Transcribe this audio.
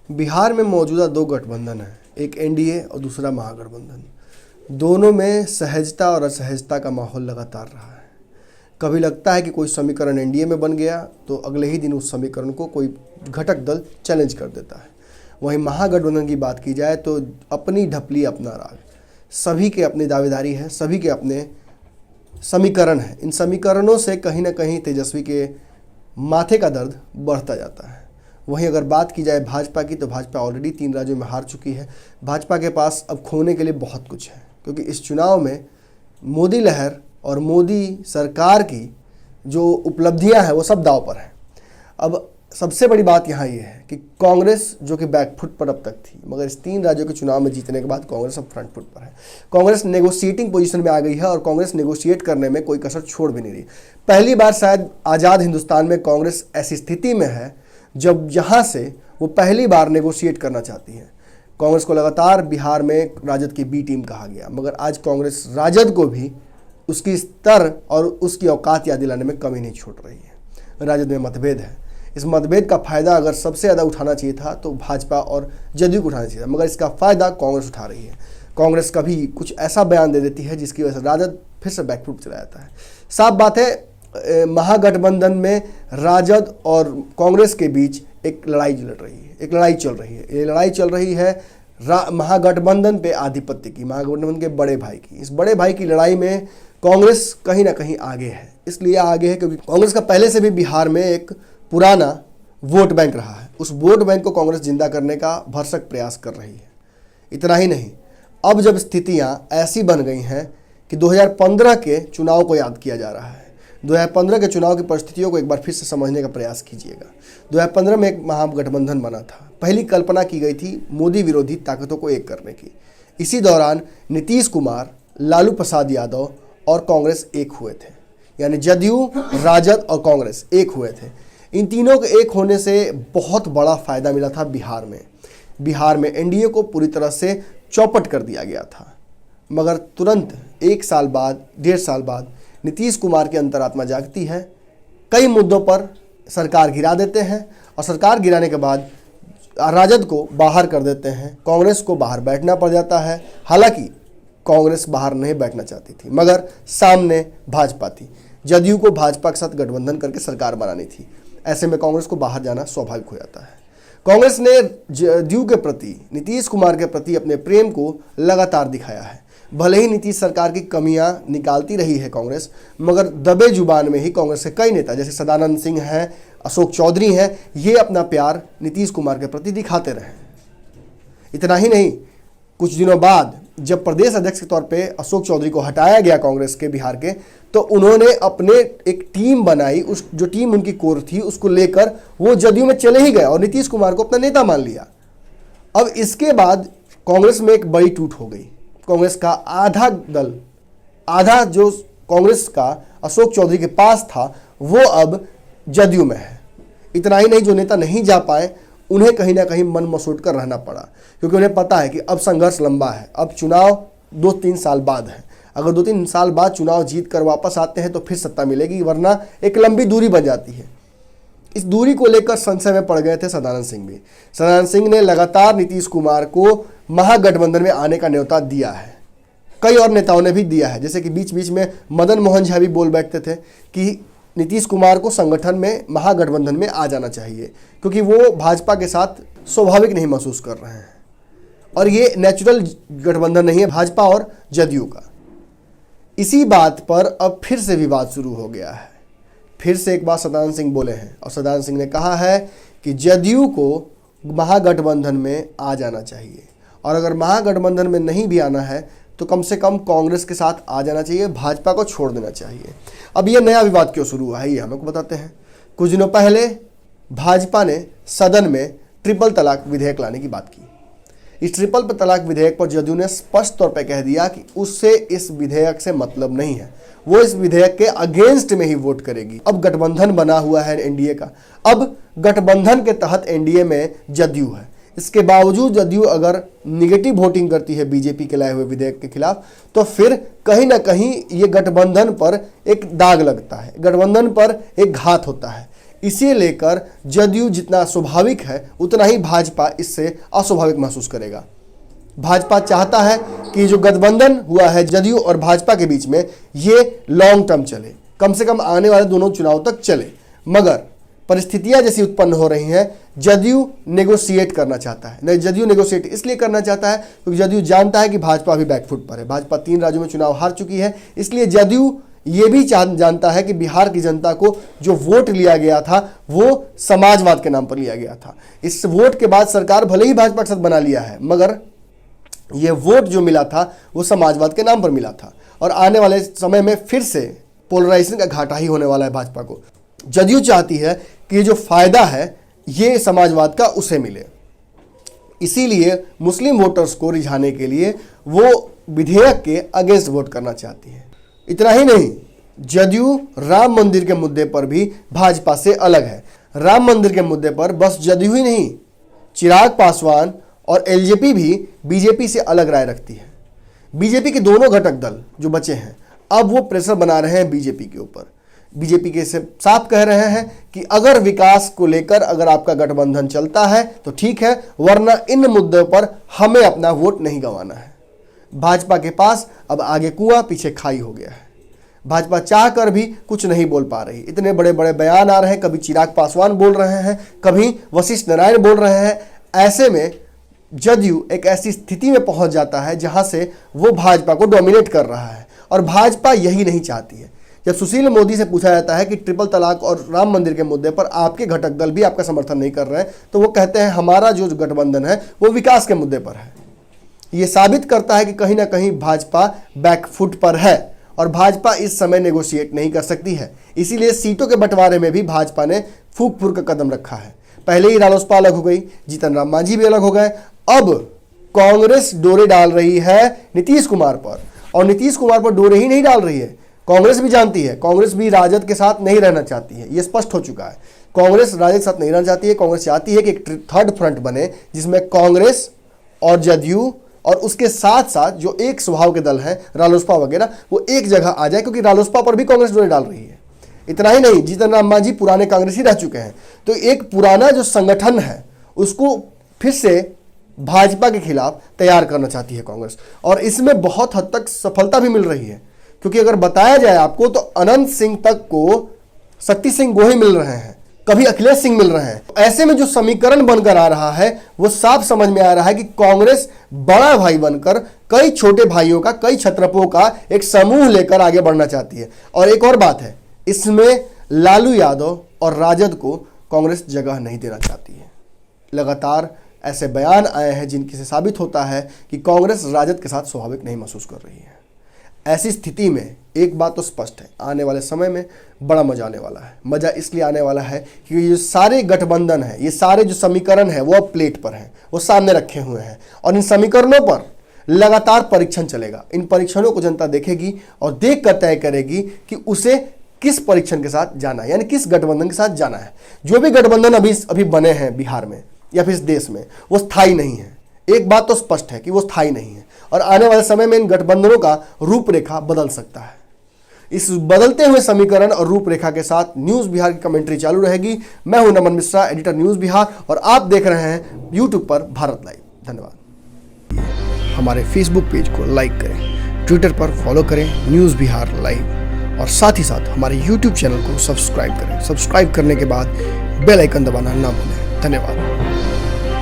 बिहार में मौजूदा दो गठबंधन हैं, एक एनडीए और दूसरा महागठबंधन। दोनों में सहजता और असहजता का माहौल लगातार रहा है। कभी लगता है कि कोई समीकरण एनडीए में बन गया तो अगले ही दिन उस समीकरण को कोई घटक दल चैलेंज कर देता है। वहीं महागठबंधन की बात की जाए तो अपनी ढपली अपना राग, सभी के अपनी दावेदारी है, सभी के अपने समीकरण हैं। इन समीकरणों से कहीं ना कहीं तेजस्वी के माथे का दर्द बढ़ता जाता है। वहीं अगर बात की जाए भाजपा की तो भाजपा ऑलरेडी 3 राज्यों में हार चुकी है। भाजपा के पास अब खोने के लिए बहुत कुछ है, क्योंकि इस चुनाव में मोदी लहर और मोदी सरकार की जो उपलब्धियां हैं वो सब दांव पर है। अब सबसे बड़ी बात यहाँ ये है कि कांग्रेस जो कि बैकफुट पर अब तक थी, मगर इस 3 राज्यों के चुनाव में जीतने के बाद कांग्रेस अब फ्रंट फुट पर है। कांग्रेस नेगोशिएटिंग पोजीशन में आ गई है और कांग्रेस नेगोशिएट करने में कोई कसर छोड़ भी नहीं रही। पहली बार शायद आज़ाद हिंदुस्तान में कांग्रेस ऐसी स्थिति में है जब यहाँ से वो पहली बार नेगोशिएट करना चाहती है। कांग्रेस को लगातार बिहार में राजद की बी टीम कहा गया, मगर आज कांग्रेस राजद को भी उसकी स्तर और उसकी औकात याद दिलाने में कमी नहीं छूट रही है। राजद में मतभेद है। इस मतभेद का फायदा अगर सबसे ज़्यादा उठाना चाहिए था तो भाजपा और जदयू को उठाना चाहिए था, मगर इसका फायदा कांग्रेस उठा रही है। कांग्रेस कभी कुछ ऐसा बयान दे देती है जिसकी वजह से राजद फिर से बैकफुट चला जाता है। साफ बात है, महागठबंधन में राजद और कांग्रेस के बीच एक लड़ाई चल रही है। ये लड़ाई चल रही है महागठबंधन पे आधिपत्य की, महागठबंधन के बड़े भाई की। इस बड़े भाई की लड़ाई में कांग्रेस कहीं ना कहीं आगे है। इसलिए आगे है क्योंकि कांग्रेस का पहले से भी बिहार में एक पुराना वोट बैंक रहा है। उस वोट बैंक को कांग्रेस जिंदा करने का भरसक प्रयास कर रही है। इतना ही नहीं, अब जब स्थितियां ऐसी बन गई हैं कि 2015 के चुनाव को याद किया जा रहा है। 2015 के चुनाव की परिस्थितियों को एक बार फिर से समझने का प्रयास कीजिएगा। 2015 में एक महागठबंधन बना था। पहली कल्पना की गई थी मोदी विरोधी ताकतों को एक करने की। इसी दौरान नीतीश कुमार, लालू प्रसाद यादव और कांग्रेस एक हुए थे, यानी जदयू, राजद और कांग्रेस एक हुए थे। इन तीनों के एक होने से बहुत बड़ा फायदा मिला था बिहार में एनडीए को पूरी तरह से चौपट कर दिया गया था। मगर तुरंत 1 साल बाद, 1.5 साल बाद नीतीश कुमार की अंतरात्मा जागती है। कई मुद्दों पर सरकार गिरा देते हैं और सरकार गिराने के बाद राजद को बाहर कर देते हैं। कांग्रेस को बाहर बैठना पड़ जाता है। हालांकि कांग्रेस बाहर नहीं बैठना चाहती थी, मगर सामने भाजपा थी। जदयू को भाजपा के साथ गठबंधन करके सरकार बनानी थी। ऐसे में कांग्रेस को बाहर जाना स्वाभाविक हो जाता है। कांग्रेस ने जदयू के प्रति, नीतीश कुमार के प्रति अपने प्रेम को लगातार दिखाया है। भले ही नीतीश सरकार की कमियां निकालती रही है कांग्रेस, मगर दबे जुबान में ही कांग्रेस के कई नेता जैसे सदानंद सिंह हैं, अशोक चौधरी हैं, ये अपना प्यार नीतीश कुमार के प्रति दिखाते रहे। इतना ही नहीं, कुछ दिनों बाद जब प्रदेश अध्यक्ष के तौर पे अशोक चौधरी को हटाया गया कांग्रेस के बिहार के, तो उन्होंने अपने एक टीम बनाई। उस जो टीम उनकी कोर थी उसको लेकर वो जदयू में चले ही गए और नीतीश कुमार को अपना नेता मान लिया। अब इसके बाद कांग्रेस में एक बड़ी टूट हो गई। कांग्रेस का आधा जो कांग्रेस का अशोक चौधरी के पास था वो अब जदयू में है। इतना ही नहीं, जो नेता नहीं जा पाए उन्हें कहीं ना कहीं मन मसोट कर रहना पड़ा, क्योंकि उन्हें पता है कि अब संघर्ष लंबा है। अब चुनाव 2-3 साल बाद है। अगर 2-3 साल बाद चुनाव जीत कर वापस आते हैं तो फिर सत्ता मिलेगी, वरना एक लंबी दूरी बन जाती है। इस दूरी को लेकर संशय में पड़ गए थे सदानंद सिंह भी। सदानंद सिंह ने लगातार नीतीश कुमार को महागठबंधन में आने का न्योता दिया है। कई और नेताओं ने भी दिया है, जैसे कि बीच बीच में मदन मोहन झा भी बोल बैठते थे कि नीतीश कुमार को संगठन में, महागठबंधन में आ जाना चाहिए, क्योंकि वो भाजपा के साथ स्वाभाविक नहीं महसूस कर रहे हैं। और ये नेचुरल गठबंधन नहीं है भाजपा और जदयू का। इसी बात पर अब फिर से विवाद शुरू हो गया है। फिर से एक बार सदानंद सिंह बोले हैं और सदानंद सिंह ने कहा है कि जदयू को महागठबंधन में आ जाना चाहिए, और अगर महागठबंधन में नहीं भी आना है तो कम से कम कांग्रेस के साथ आ जाना चाहिए, भाजपा को छोड़ देना चाहिए। अब ये नया विवाद क्यों शुरू हुआ है ये हमको बताते हैं। कुछ दिनों पहले भाजपा ने सदन में ट्रिपल तलाक विधेयक लाने की बात की। इस ट्रिपल तलाक विधेयक पर जदयू ने स्पष्ट तौर पर कह दिया कि उससे इस विधेयक से मतलब नहीं है, वो इस विधेयक के अगेंस्ट में ही वोट करेगी। अब गठबंधन बना हुआ है एनडीए का। अब गठबंधन के तहत एनडीए में जदयू है। इसके बावजूद जदयू अगर निगेटिव वोटिंग करती है बीजेपी के लाए हुए विधेयक के खिलाफ, तो फिर कहीं ना कहीं ये गठबंधन पर एक दाग लगता है, गठबंधन पर एक घात होता है। इसे लेकर जदयू जितना स्वाभाविक है उतना ही भाजपा इससे अस्वाभाविक महसूस करेगा। भाजपा चाहता है कि जो गठबंधन हुआ है जदयू और भाजपा के बीच में ये लॉन्ग टर्म चले, कम से कम आने वाले दोनों चुनाव तक चले। मगर परिस्थितियां जैसी उत्पन्न हो रही हैं, जदयू नेगोशिएट करना चाहता है। नहीं, जदयू नेगोशिएट इसलिए करना चाहता है क्योंकि जदयू जानता है कि भाजपा अभी बैकफुट पर है। भाजपा 3 राज्यों में चुनाव हार चुकी है, इसलिए जदयू ये भी जानता है कि बिहार की जनता को जो वोट लिया गया था वो समाजवाद के नाम पर लिया गया था। इस वोट के बाद सरकार भले ही भाजपा के साथ बना लिया है, मगर ये वोट जो मिला था वो समाजवाद के नाम पर मिला था और आने वाले समय में फिर से पोलराइजेशन का घाटा ही होने वाला है भाजपा को। जदयू चाहती है कि जो फायदा है ये समाजवाद का उसे मिले, इसीलिए मुस्लिम वोटर्स को रिझाने के लिए वो विधेयक के अगेंस्ट वोट करना चाहती है। इतना ही नहीं, जदयू राम मंदिर के मुद्दे पर भी भाजपा से अलग है। राम मंदिर के मुद्दे पर बस जदयू ही नहीं, चिराग पासवान और एलजेपी भी बीजेपी से अलग राय रखती है। बीजेपी के दोनों घटक दल जो बचे हैं अब वो प्रेशर बना रहे हैं बीजेपी के ऊपर। बीजेपी के से साफ कह रहे हैं कि अगर विकास को लेकर अगर आपका गठबंधन चलता है तो ठीक है, वरना इन मुद्दों पर हमें अपना वोट नहीं गंवाना है। भाजपा के पास अब आगे कुआं पीछे खाई हो गया है। भाजपा चाह कर भी कुछ नहीं बोल पा रही। इतने बड़े बड़े बयान आ रहे हैं, कभी चिराग पासवान बोल रहे हैं, कभी वशिष्ठ नारायण बोल रहे हैं। ऐसे में जदयू एक ऐसी स्थिति में पहुंच जाता है जहां से वो भाजपा को डोमिनेट कर रहा है और भाजपा यही नहीं चाहती है। जब सुशील मोदी से पूछा जाता है कि ट्रिपल तलाक और राम मंदिर के मुद्दे पर आपके घटक दल भी आपका समर्थन नहीं कर रहे हैं, तो वो कहते हैं हमारा जो गठबंधन है वो विकास के मुद्दे पर है। ये साबित करता है कि कहीं ना कहीं भाजपा बैकफुट पर है और भाजपा इस समय नेगोशिएट नहीं कर सकती है। इसीलिए सीटों के बंटवारे में भी भाजपा ने फूक फूक का कदम रखा है। पहले ही रालोसपा अलग हो गई, जीतन राम मांझी भी अलग हो गए। अब कांग्रेस डोरे डाल रही है नीतीश कुमार पर, और नीतीश कुमार पर डोरे ही नहीं डाल रही है, कांग्रेस भी जानती है। कांग्रेस भी राजद के साथ नहीं रहना चाहती है, ये स्पष्ट हो चुका है। कांग्रेस राजद के साथ नहीं रहना चाहती है। कांग्रेस चाहती है कि एक थर्ड फ्रंट बने जिसमें कांग्रेस और जदयू और उसके साथ साथ जो एक स्वभाव के दल हैं रालोसपा वगैरह, वो एक जगह आ जाए, क्योंकि रालोसपा पर भी कांग्रेस डोरे डाल रही है। इतना ही नहीं, जीतन राम मांझी पुराने कांग्रेसी रह चुके हैं, तो एक पुराना जो संगठन है उसको फिर से भाजपा के खिलाफ तैयार करना चाहती है कांग्रेस, और इसमें बहुत हद तक सफलता भी मिल रही है। क्योंकि अगर बताया जाए आपको तो अनंत सिंह तक को शक्ति सिंह गोहिल मिल रहे हैं, कभी अखिलेश सिंह मिल रहे हैं। ऐसे में जो समीकरण बनकर आ रहा है वो साफ समझ में आ रहा है कि कांग्रेस बड़ा भाई बनकर कई छोटे भाइयों का, कई छत्रपों का एक समूह लेकर आगे बढ़ना चाहती है। और एक और बात है, इसमें लालू यादव और राजद को कांग्रेस जगह नहीं देना चाहती है। लगातार ऐसे बयान आए हैं जिनसे साबित होता है कि कांग्रेस राजद के साथ स्वाभाविक नहीं महसूस कर रही है। ऐसी स्थिति में एक बात तो स्पष्ट है, आने वाले समय में बड़ा मजा आने वाला है। मजा इसलिए आने वाला है क्योंकि ये सारे गठबंधन है, ये सारे जो समीकरण है वो अब प्लेट पर हैं, वो सामने रखे हुए हैं, और इन समीकरणों पर लगातार परीक्षण चलेगा। इन परीक्षणों को जनता देखेगी और देख कर तय करेगी कि उसे किस परीक्षण के साथ जाना है, यानी किस गठबंधन के साथ जाना है। जो भी गठबंधन अभी बने हैं बिहार में या फिर इस देश में, वो स्थायी नहीं है। एक बात तो स्पष्ट है कि वो स्थायी नहीं है, और आने वाले समय में इन गठबंधनों का रूपरेखा बदल सकता है। इस बदलते हुए समीकरण और रूपरेखा के साथ न्यूज़ बिहार की कमेंट्री चालू रहेगी। मैं हूं नमन मिश्रा, एडिटर न्यूज़ बिहार, और आप देख रहे हैं यूट्यूब पर भारत लाइव। धन्यवाद। हमारे फेसबुक पेज को लाइक करें, ट्विटर पर फॉलो करें न्यूज़ बिहार लाइव, और साथ ही साथ हमारे यूट्यूब चैनल को सब्सक्राइब करें। सब्सक्राइब करने के बाद बेल आइकन दबाना ना भूलें। धन्यवाद।